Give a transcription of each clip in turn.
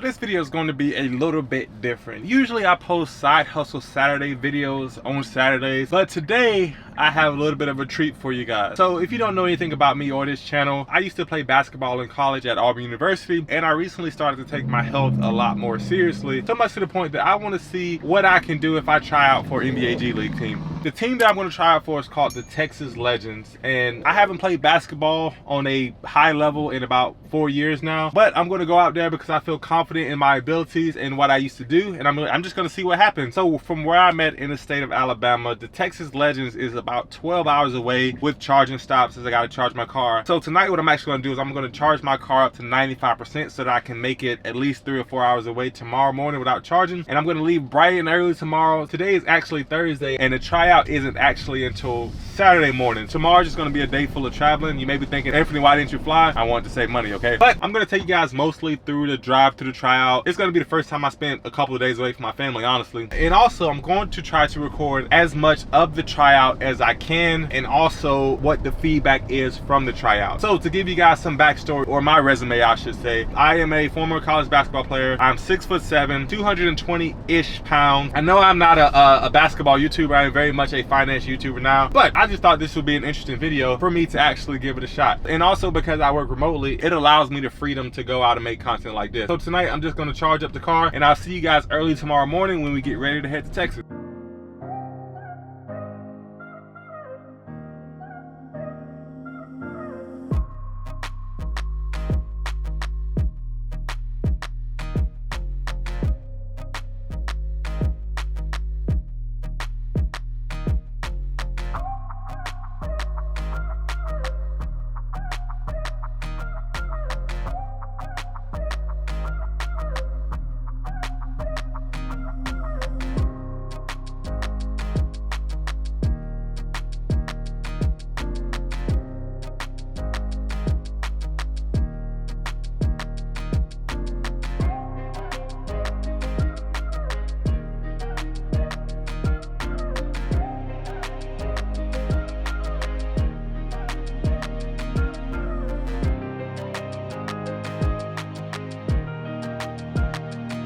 this video is going to be a little bit different. Usually I post side hustle Saturday videos on Saturdays, but today I have a little bit of a treat for you guys. So if you don't know anything about me or this channel, I used to play basketball in college at Auburn University, and I recently started to take my health a lot more seriously, so much to the point that I want to see what I can do if I try out for NBA G League team. The team that I'm going to try out for is called the Texas Legends, and I haven't played basketball on a high level in about 4 years now, but I'm going to go out there because I feel confident in my abilities and what I used to do, and I'm just going to see what happens. So from where I'm at in the state of Alabama, the Texas Legends is about 12 hours away with charging stops, as I got to charge my car. So tonight what I'm actually going to do is I'm going to charge my car up to 95% so that I can make it at least 3 or 4 hours away tomorrow morning without charging, and I'm going to leave bright and early tomorrow. Today is actually Thursday, and the tryout isn't actually until Saturday morning. Tomorrow's just going to be a day full of traveling. You may be thinking, Anfernee, why didn't you fly? I wanted to save money, okay? But I'm going to take you guys mostly through the drive to the tryout. It's going to be the first time I spent a couple of days away from my family, honestly. And also, I'm going to try to record as much of the tryout as I can, and also what the feedback is from the tryout. So to give you guys some backstory, or my resume I should say, I am a former college basketball player. I'm 6'7", 220-ish pounds. I know I'm not a basketball YouTuber. I'm very much a finance YouTuber now, but I just thought this would be an interesting video for me to actually give it a shot. And also because I work remotely, it allows me the freedom to go out and make content like this. So tonight I'm just going to charge up the car, and I'll see you guys early tomorrow morning when we get ready to head to Texas.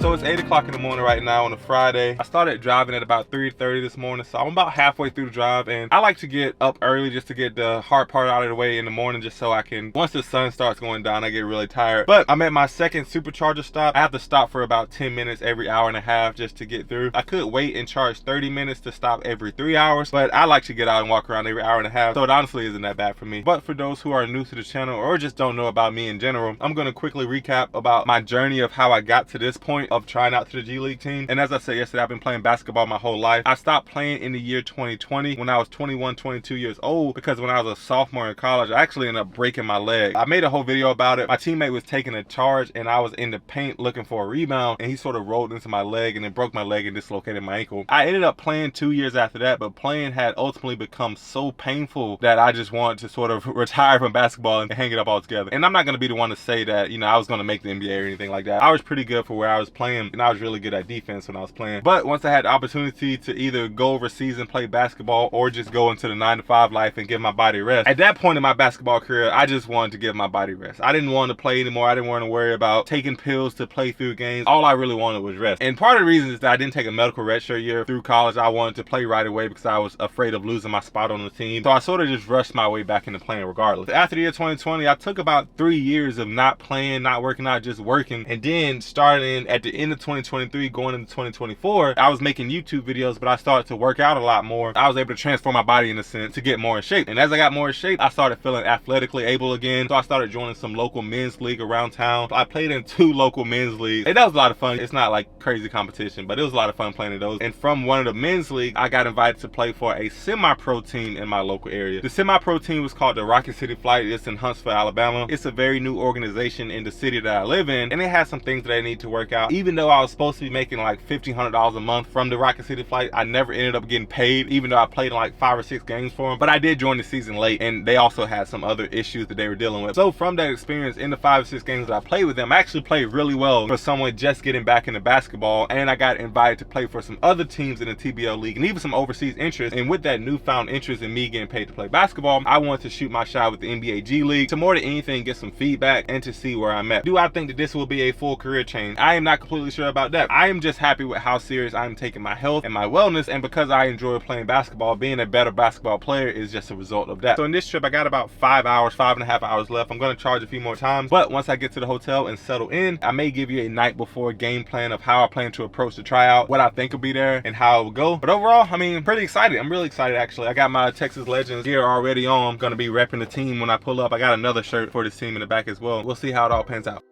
So it's 8 o'clock in the morning right now on a Friday. I started driving at about 3:30 this morning, so I'm about halfway through the drive, and I like to get up early just to get the hard part out of the way in the morning, just so I can, once the sun starts going down, I get really tired. But I'm at my second supercharger stop. I have to stop for about 10 minutes every hour and a half just to get through. I could wait and charge 30 minutes to stop every 3 hours, but I like to get out and walk around every hour and a half, so it honestly isn't that bad for me. But for those who are new to the channel or just don't know about me in general, I'm going to quickly recap about my journey of how I got to this point of trying out to the G League team. And as I said yesterday, I've been playing basketball my whole life. I stopped playing in the year 2020 when I was 21, 22 years old, because when I was a sophomore in college, I actually ended up breaking my leg. I made a whole video about it. My teammate was taking a charge, and I was in the paint looking for a rebound, and he sort of rolled into my leg and then broke my leg and dislocated my ankle. I ended up playing 2 years after that, but playing had ultimately become so painful that I just wanted to sort of retire from basketball and hang it up altogether. And I'm not going to be the one to say that, you know, I was going to make the NBA or anything like that. I was pretty good for where I was playing, and I was really good at defense when I was playing. But once I had the opportunity to either go overseas and play basketball or just go into the 9-to-5 life and give my body rest, at that point in my basketball career, I just wanted to give my body rest. I didn't want to play anymore. I didn't want to worry about taking pills to play through games. All I really wanted was rest. And part of the reason is that I didn't take a medical redshirt year through college. I wanted to play right away because I was afraid of losing my spot on the team. So I sort of just rushed my way back into playing regardless. After the year 2020, I took about 3 years of not playing, not working out, just working. And then starting at the end of 2023, going into 2024, I was making YouTube videos, but I started to work out a lot more. I was able to transform my body in a sense to get more in shape. And as I got more in shape, I started feeling athletically able again. So I started joining some local men's league around town. I played in 2 local men's leagues, and that was a lot of fun. It's not like crazy competition, but it was a lot of fun playing in those. And from one of the men's leagues, I got invited to play for a semi-pro team in my local area. The semi-pro team was called the Rocket City Flight. It's in Huntsville, Alabama. It's a very new organization in the city that I live in, and it has some things that I need to work out. even though I was supposed to be making like $1,500 a month from the Rocket City flight, I never ended up getting paid, even though I played in like 5 or 6 games for them. But I did join the season late, and they also had some other issues that they were dealing with. So from that experience in the 5 or 6 games that I played with them, I actually played really well for someone just getting back into basketball, and I got invited to play for some other teams in the TBL league and even some overseas interest. And with that newfound interest in me getting paid to play basketball, I wanted to shoot my shot with the NBA G League to more than anything get some feedback and to see where I'm at. Do I think that this will be a full career change? I am not completely sure about that. I am just happy with how serious I'm taking my health and my wellness, and because I enjoy playing basketball, being a better basketball player is just a result of that. So in this trip, I got about 5 hours, 5.5 hours left. I'm going to charge a few more times, but once I get to the hotel and settle in, I may give you a night before game plan of how I plan to approach the tryout, what I think will be there, and how it will go. But overall, I mean, pretty excited. I'm really excited, actually. I got my Texas Legends gear already on. I'm going to be repping the team when I pull up. I got another shirt for this team in the back as well. We'll see how it all pans out.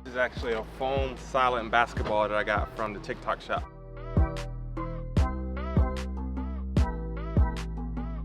Is actually a foam silent basketball that I got from the TikTok shop.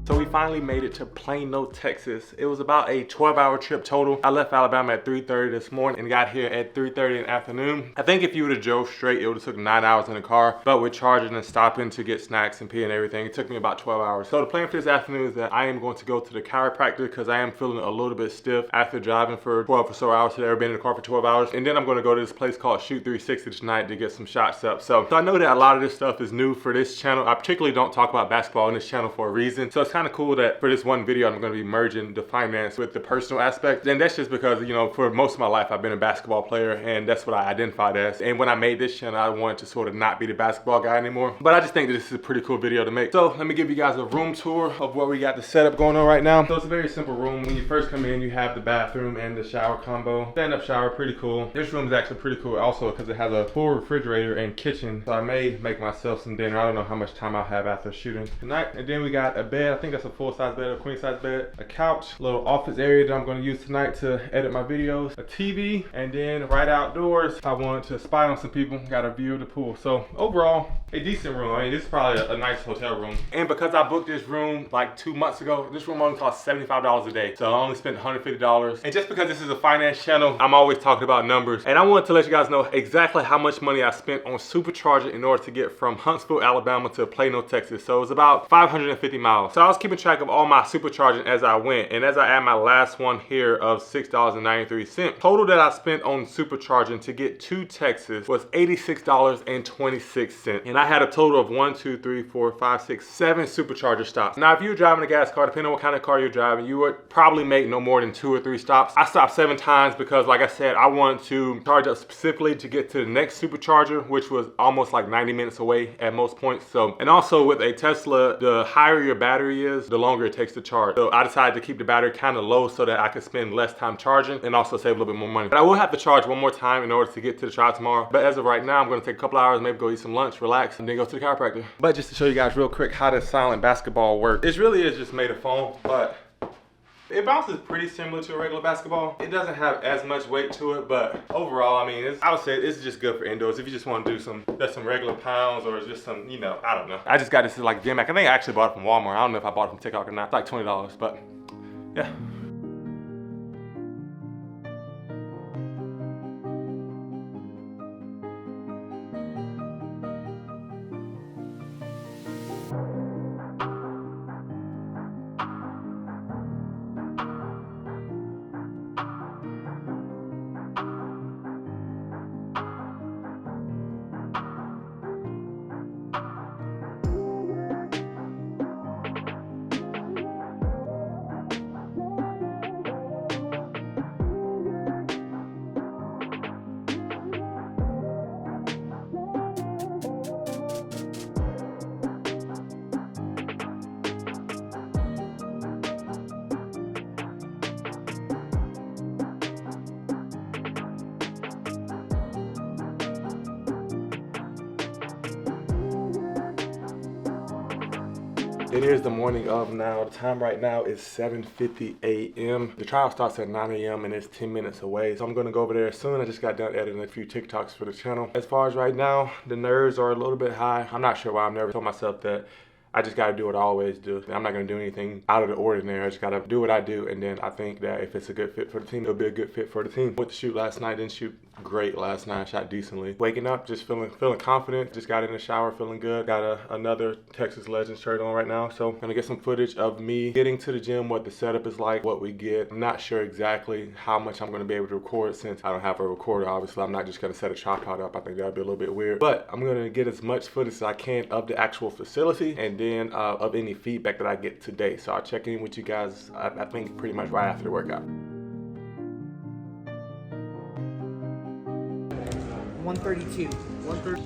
So we finally made it to Plano, Texas. It was about a 12-hour trip total. I left Alabama at 3:30 this morning and got here at 3:30 in the afternoon. I think if you would have drove straight, it would have took 9 hours in the car, but with charging and stopping to get snacks and pee and everything, it took me about 12 hours. So the plan for this afternoon is that I am going to go to the chiropractor because I am feeling a little bit stiff after driving for 12 or so hours today, or been in the car for 12 hours. And then I'm going to go to this place called Shoot 360 tonight to get some shots up. So I know that a lot of this stuff is new for this channel. I particularly don't talk about basketball on this channel for a reason. So it's kind of cool that for this one video, I'm going to be merging the finance with the personal aspect. And that's just because, you know, for most of my life, I've been a basketball player, and that's what I identified as. And when I made this channel, I wanted to sort of not be the basketball guy anymore. But I just think that this is a pretty cool video to make. So let me give you guys a room tour of what we got the setup going on right now. So it's a very simple room. When you first come in, you have the bathroom and the shower combo. Stand-up shower, pretty cool. This room is actually pretty cool also because it has a full refrigerator and kitchen. So I may make myself some dinner. I don't know how much time I'll have after shooting tonight. And then we got a bed. I think that's a full-size bed, a queen-size bed, a couch, little office area that I'm going to use tonight to edit my videos, a TV, and then right outdoors, I wanted to spy on some people. Got a view of the pool. So overall, a decent room. I mean, this is probably a nice hotel room. And because I booked this room like 2 months ago, this room only cost $75 a day. So I only spent $150. And just because this is a finance channel, I'm always talking about numbers. And I wanted to let you guys know exactly how much money I spent on supercharging in order to get from Huntsville, Alabama to Plano, Texas. So it was about 550 miles. So I was keeping track of all my supercharging as I went. And as I add my last one here of $6.93, total that I spent on supercharging to get to Texas was $86.26. And I had a total of 1, 2, 3, 4, 5, 6, 7 supercharger stops. Now, if you're driving a gas car, depending on what kind of car you're driving, you would probably make no more than 2 or 3 stops. I stopped 7 times because, like I said, I wanted to charge up specifically to get to the next supercharger, which was almost like 90 minutes away at most points. So, and also with a Tesla, the higher your battery is, the longer it takes to charge. So I decided to keep the battery kind of low so that I could spend less time charging and also save a little bit more money. But I will have to charge one more time in order to get to the trial tomorrow. But as of right now, I'm going to take a couple hours, maybe go eat some lunch, relax, and then go to the chiropractor. But just to show you guys real quick how this silent basketball works, it really is just made of foam, but it bounces pretty similar to a regular basketball. It doesn't have as much weight to it, but overall, I mean, I would say it's just good for indoors. If you just want to do some regular pounds or just some, you know, I don't know. I just got this as like a gimmick. I think I actually bought it from Walmart. I don't know if I bought it from TikTok or not. It's like $20, but yeah. It is the morning of now. The time right now is 7:50 a.m. The trial starts at 9 a.m. and it's 10 minutes away. So I'm gonna go over there soon. I just got done editing a few TikToks for the channel. As far as right now, the nerves are a little bit high. I'm not sure why I'm nervous. I told myself that I just gotta do what I always do. I'm not gonna do anything out of the ordinary. I just gotta do what I do, and then I think that if it's a good fit for the team, it'll be a good fit for the team. Went to shoot last night, didn't shoot great last night, shot decently. Waking up, just feeling confident. Just got in the shower, feeling good. Got another Texas Legends shirt on right now, so I'm gonna get some footage of me getting to the gym, what the setup is like, what we get. I'm not sure exactly how much I'm gonna be able to record since I don't have a recorder. Obviously, I'm not just gonna set a tripod up. I think that'd be a little bit weird, but I'm gonna get as much footage as I can of the actual facility, and then of any feedback that I get today. So I'll check in with you guys, I think pretty much right after the workout. 132. 130.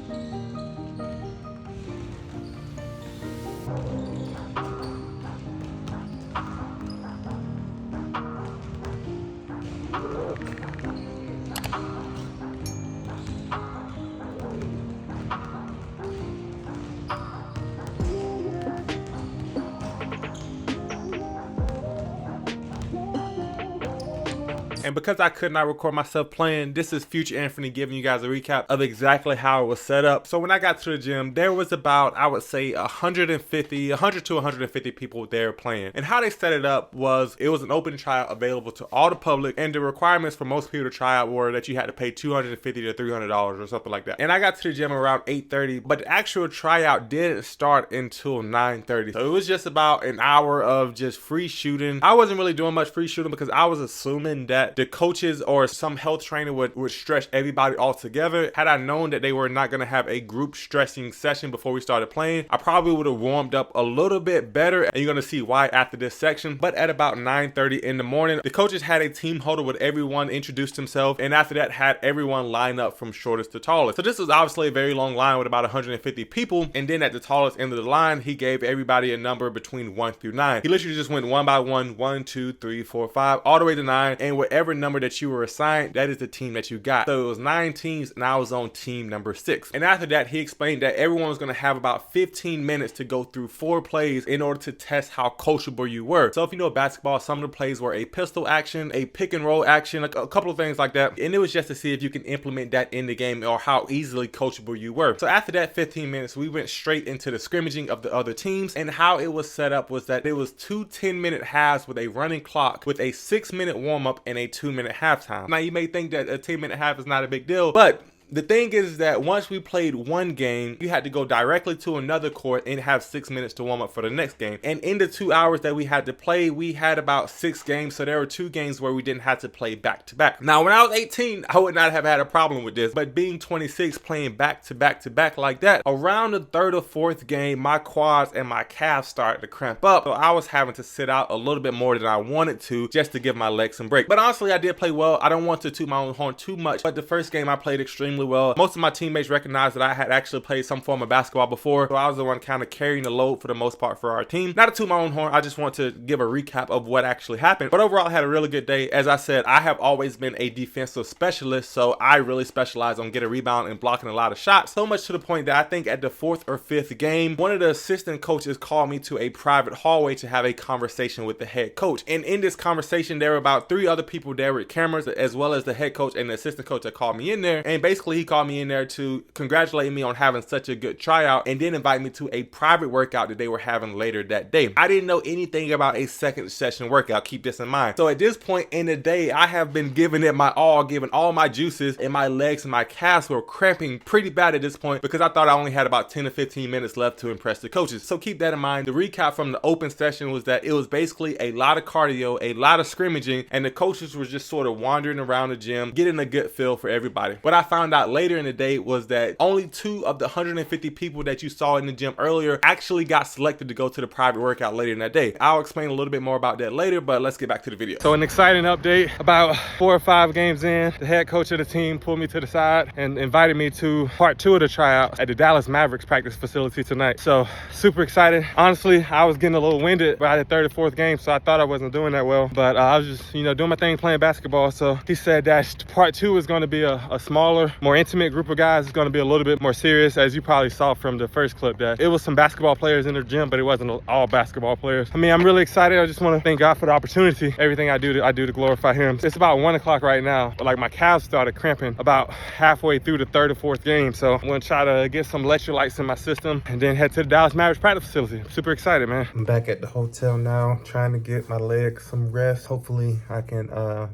And because I could not record myself playing, this is future Anfernee giving you guys a recap of exactly how it was set up. So when I got to the gym, there was about, I would say 100 to 150 people there playing. And how they set it up was, it was an open tryout available to all the public, and the requirements for most people to try out were that you had to pay $250 to $300 or something like that. And I got to the gym around 8:30, but the actual tryout didn't start until 9:30. So it was just about an hour of just free shooting. I wasn't really doing much free shooting because I was assuming that the coaches or some health trainer would stretch everybody all together. Had I known that they were not going to have a group stretching session before we started playing, I probably would have warmed up a little bit better, and you're going to see why after this section. But at about 9:30 in the morning, the coaches had a team huddle with everyone, introduced himself, and after that had everyone line up from shortest to tallest. So this was obviously a very long line with about 150 people, and then at the tallest end of the line, he gave everybody a number between 1 through 9. He literally just went one by one, 1, 2, 3, 4, 5, all the way to 9, and whatever number that you were assigned, that is the team that you got. So it was 9 teams, and I was on team number 6. And after that, he explained that everyone was going to have about 15 minutes to go through 4 plays in order to test how coachable you were. So if you know basketball, some of the plays were a pistol action, a pick and roll action, a couple of things like that. And it was just to see if you can implement that in the game or how easily coachable you were. So after that 15 minutes, we went straight into the scrimmaging of the other teams. And how it was set up was that it was 2 10-minute halves with a running clock, with a 6-minute warm-up and a 2-minute halftime. Now you may think that a 10-minute half is not a big deal, but the thing is that once we played one game, you had to go directly to another court and have 6 minutes to warm up for the next game. And in the 2 hours that we had to play, we had about 6 games. So there were 2 games where we didn't have to play back to back. Now, when I was 18, I would not have had a problem with this, but being 26, playing back to back to back like that, around the 3rd or 4th game, my quads and my calves started to cramp up. So I was having to sit out a little bit more than I wanted to, just to give my legs some break. But honestly, I did play well. I don't want to toot my own horn too much, but the first game I played extremely well. Most of my teammates recognized that I had actually played some form of basketball before, so I was the one kind of carrying the load for the most part for our team. Not to toot my own horn, I just want to give a recap of what actually happened. But overall, I had a really good day. As I said, I have always been a defensive specialist, so I really specialize on getting a rebound and blocking a lot of shots. So much to the point that I think at the 4th or 5th game, one of the assistant coaches called me to a private hallway to have a conversation with the head coach. And in this conversation, there were about 3 other people there with cameras, as well as the head coach and the assistant coach that called me in there. And basically, he called me in there to congratulate me on having such a good tryout, and then invite me to a private workout that they were having later that day. I didn't know anything about a second session workout, keep this in mind. So at this point in the day, I have been giving it my all, giving all my juices, and my legs and my calves were cramping pretty bad at this point because I thought I only had about 10 to 15 minutes left to impress the coaches. So keep that in mind. The recap from the open session was that it was basically a lot of cardio, a lot of scrimmaging, and the coaches were just sort of wandering around the gym, getting a good feel for everybody. What I found out later in the day was that only 2 of the 150 people that you saw in the gym earlier actually got selected to go to the private workout later in that day. I'll explain a little bit more about that later, but let's get back to the video. So an exciting update. About 4 or 5 games in, the head coach of the team pulled me to the side and invited me to part 2 of the tryout at the Dallas Mavericks practice facility tonight. So super excited. Honestly, I was getting a little winded by the 3rd or 4th game, so I thought I wasn't doing that well, but I was just, doing my thing playing basketball. So he said that part 2 is going to be a smaller more intimate group of guys. It's going to be a little bit more serious, as you probably saw from the first clip that it was some basketball players in the gym, but it wasn't all basketball players. I mean, I'm really excited. I just want to thank God for the opportunity. Everything I do to glorify him. It's about 1 o'clock right now, but like my calves started cramping about halfway through the third or fourth game. So I'm going to try to get some electrolytes in my system and then head to the Dallas Mavericks practice facility. I'm super excited, man. I'm back at the hotel now, trying to get my legs some rest. Hopefully I can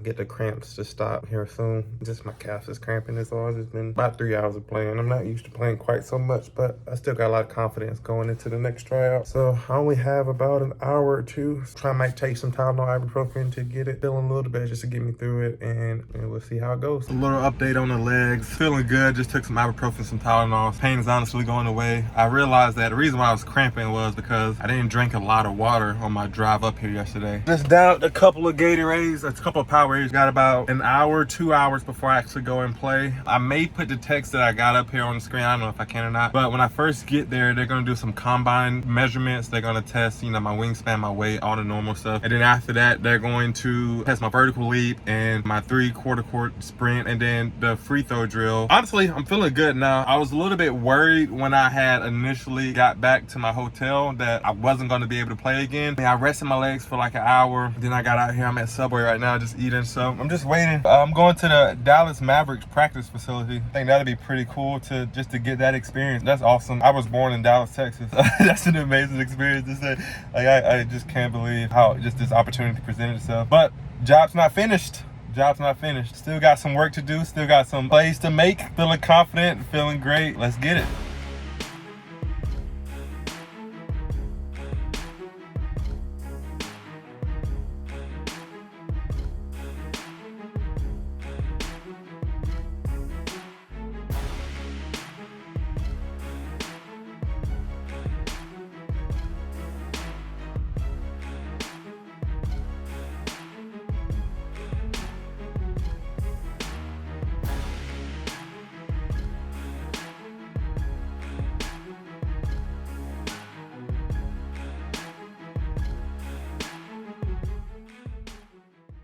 get the cramps to stop here soon. Just my calves is cramping. It's all. It's been about 3 hours of playing. I'm not used to playing quite so much, but I still got a lot of confidence going into the next tryout. So I only have about an hour or two. I might take some Tylenol ibuprofen to get it feeling a little bit, just to get me through it, and we'll see how it goes. A little update on the legs. Feeling good. Just took some ibuprofen, some Tylenol. Pain is honestly going away. I realized that the reason why I was cramping was because I didn't drink a lot of water on my drive up here yesterday. Just downed a couple of Gatorades, a couple of Powerades. Got about an hour, 2 hours before I actually go and play. I may put the text that I got up here on the screen. I don't know if I can or not, but when I first get there, they're gonna do some combine measurements. They're gonna test, you know, my wingspan, my weight, all the normal stuff. And then after that, they're going to test my vertical leap and my 3/4 court sprint, and then the free throw drill. Honestly, I'm feeling good now. I was a little bit worried when I had initially got back to my hotel that I wasn't gonna be able to play again. I rested my legs for like an hour. Then I got out here. I'm at Subway right now, just eating. So I'm just waiting. I'm going to the Dallas Mavericks practice facility. I think that'd be pretty cool to get that experience. That's awesome. I was born in Dallas, Texas. That's an amazing experience to say. Like I just can't believe how just this opportunity presented itself. But job's not finished. Job's not finished. Still got some work to do. Still got some plays to make. Feeling confident, feeling great. Let's get it.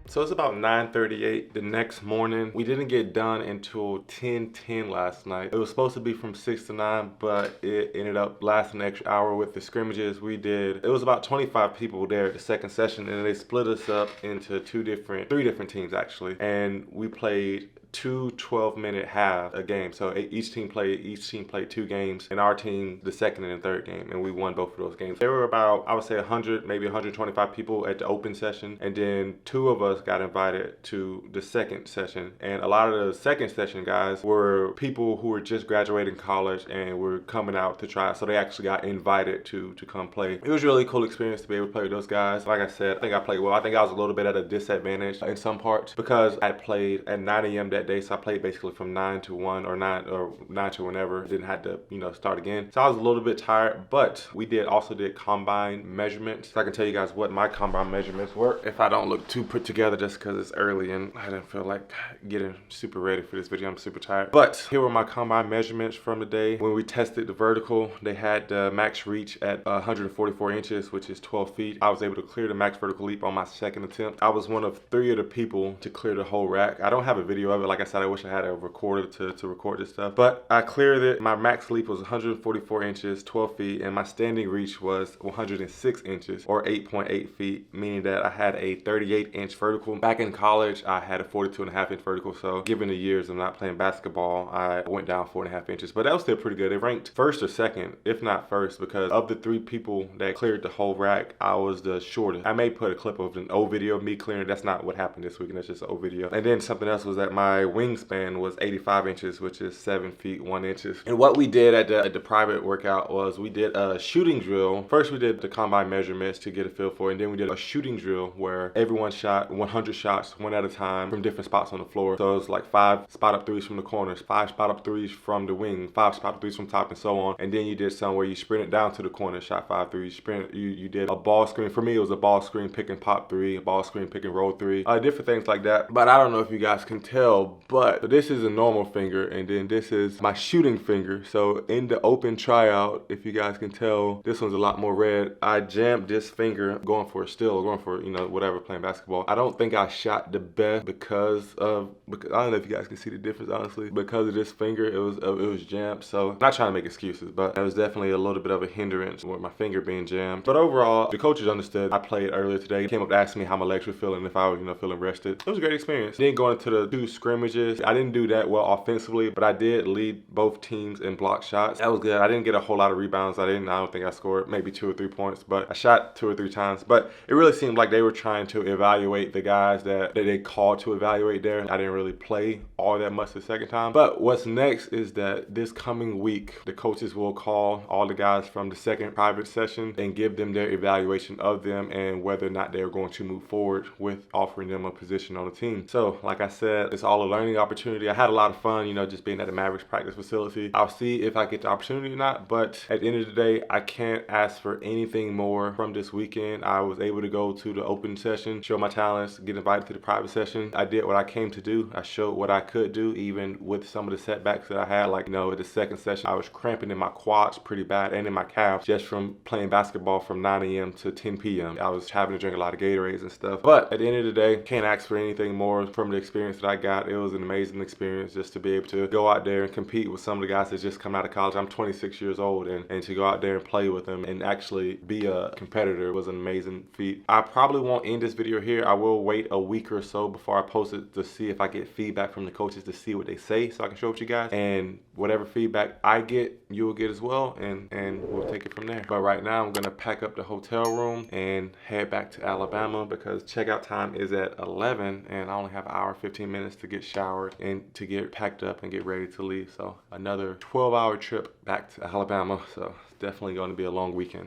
So it's about 9:38 the next morning. We didn't get done until 10:10 last night. It was supposed to be from 6 to 9, but it ended up lasting an extra hour with the scrimmages we did. It was about 25 people there at the second session, and they split us up into three different teams actually. And we played 2 12-minute halves a game. So each team played 2 games, and our team the second and the third game, and we won both of those games. There were about, I would say 100, maybe 125 people at the open session, and then 2 of us got invited to the second session. And a lot of the second session guys were people who were just graduating college and were coming out to try, so they actually got invited to come play. It was a really cool experience to be able to play with those guys. Like I said, I think I played well. I think I was a little bit at a disadvantage in some parts because I played at 9 a.m. that day, so I played basically from 9 to 1 or 9 to whenever. Didn't have to, start again. So I was a little bit tired, but we also did combine measurements. So I can tell you guys what my combine measurements were if I don't look too put together, just because it's early and I didn't feel like getting super ready for this video. I'm super tired. But here were my combine measurements from the day. When we tested the vertical, they had the max reach at 144 inches, which is 12 feet. I was able to clear the max vertical leap on my second attempt. I was one of 3 of the people to clear the whole rack. I don't have a video of it. Like I said, I wish I had a recorder to record this stuff, but I cleared it. My max leap was 144 inches, 12 feet, and my standing reach was 106 inches or 8.8 feet, meaning that I had a 38-inch vertical. Back in college, I had a 42.5-inch vertical, so given the years of not playing basketball, I went down 4.5 inches, but that was still pretty good. It ranked first or second, if not first, because of the 3 people that cleared the whole rack, I was the shortest. I may put a clip of an old video of me clearing. That's not what happened this week, and that's just an old video. And then something else was that my wingspan was 85 inches, which is 7 feet 1 inches. And what we did at the private workout was we did a shooting drill. First we did the combine measurements to get a feel for it, and then we did a shooting drill where everyone shot 100 shots, one at a time, from different spots on the floor. So it was like 5 spot up threes from the corners, 5 spot up threes from the wing, 5 spot up threes from top, and so on. And then you did some where you sprinted down to the corner, shot 5 threes, you did a ball screen. For me, it was a ball screen pick and pop 3, a ball screen pick and roll 3, different things like that. But I don't know if you guys can tell, tell, but this is a normal finger, and then this is my shooting finger. So in the open tryout, if you guys can tell, this one's a lot more red. I jammed this finger going for a steal, going for, you know, whatever, playing basketball. I don't think I shot the best because I don't know if you guys can see the difference, honestly. Because of this finger, it was jammed. So I'm not trying to make excuses, but it was definitely a little bit of a hindrance with my finger being jammed. But overall, the coaches understood. I played earlier today. They came up to ask me how my legs were feeling, if I was, you know, feeling rested. It was a great experience. Then going into the 2 scrimmages, I didn't do that well offensively, but I did lead both teams in block shots. That was good. I didn't get a whole lot of rebounds. I don't think I scored maybe 2 or 3 points, but I shot 2 or 3 times. But it really seemed like they were trying to evaluate the guys that they called to evaluate there. I didn't really play all that much the second time. But what's next is that this coming week, the coaches will call all the guys from the second private session and give them their evaluation of them and whether or not they're going to move forward with offering them a position on the team. So like I said, it's all a learning opportunity. I had a lot of fun, you know, just being at the Mavericks practice facility. I'll see if I get the opportunity or not, but at the end of the day, I can't ask for anything more from this weekend. I was able to go to the open session, show my talents, get invited to the private session. I did what I came to do. I showed what I could do, even with some of the setbacks that I had. Like, you know, at the second session, I was cramping in my quads pretty bad and in my calves just from playing basketball from 9 a.m. to 10 p.m. I was having to drink a lot of Gatorades and stuff. But at the end of the day, can't ask for anything more from the experience that I got. It was an amazing experience just to be able to go out there and compete with some of the guys that just come out of college. I'm 26 years old, and to go out there and play with them and actually be a competitor was an amazing feat. I probably won't end this video here. I will wait a week or so before I post it to see if I get feedback from the coaches to see what they say so I can show it to you guys. And whatever feedback I get, you will get as well, and we'll take it from there. But right now, I'm gonna pack up the hotel room and head back to Alabama because checkout time is at 11 and I only have an hour and 15 minutes to get showered and to get packed up and get ready to leave. So another 12-hour trip back to Alabama. So it's definitely going to be a long weekend.